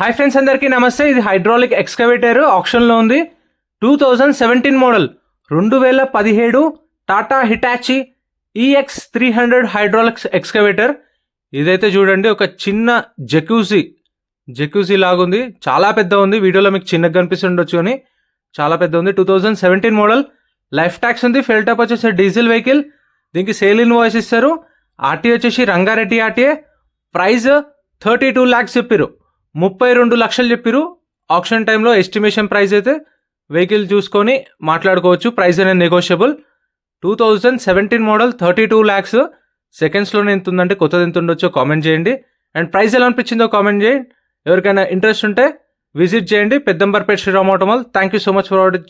Hi friends, అందరికీ నమస్తే. ఇది హైడ్రాలిక్ ఎక్స్కవేటర్ ఆప్షన్లో ఉంది. 2017 model 2017 Tata Hitachi EX 300 hydraulics excavator. ఇదైతే చూడండి, ఒక చిన్న జెక్యూజీ లాగుంది. చాలా పెద్ద ఉంది. వీడియోలో మీకు చిన్నగా కనిపిస్తుండొచ్చు కానీ చాలా పెద్ద ఉంది. 2017 మోడల్. లైఫ్ ట్యాక్స్ ఉంది. ఫెల్ టాప్ వచ్చేసి డీజిల్ వెహికల్. దీనికి సేల్ ఇన్వాయిస్ ఇస్తారు. ఆర్టీ వచ్చేసి రంగారెడ్డి ఆర్టీఏ. ప్రైస్ 32 lakhs చెప్పారు. 32 లక్షలు చెప్పారు. ఆప్షన్ టైంలో ఎస్టిమేషన్ ప్రైస్ అయితే వెహికల్ చూసుకొని మాట్లాడుకోవచ్చు. ప్రైస్ అనేది నెగోషియబుల్. 2017 model 32 lakhs. సెకండ్స్లోనే ఎంత ఉందంటే కొత్తది ఎంత ఉండొచ్చో కామెంట్ చేయండి. అండ్ ప్రైస్ ఎలా అనిపించిందో కామెంట్ చేయండి. ఎవరికైనా ఇంట్రెస్ట్ ఉంటే విజిట్ చేయండి. Peddamberpet Sriram auto mall. Thank you so much for watching.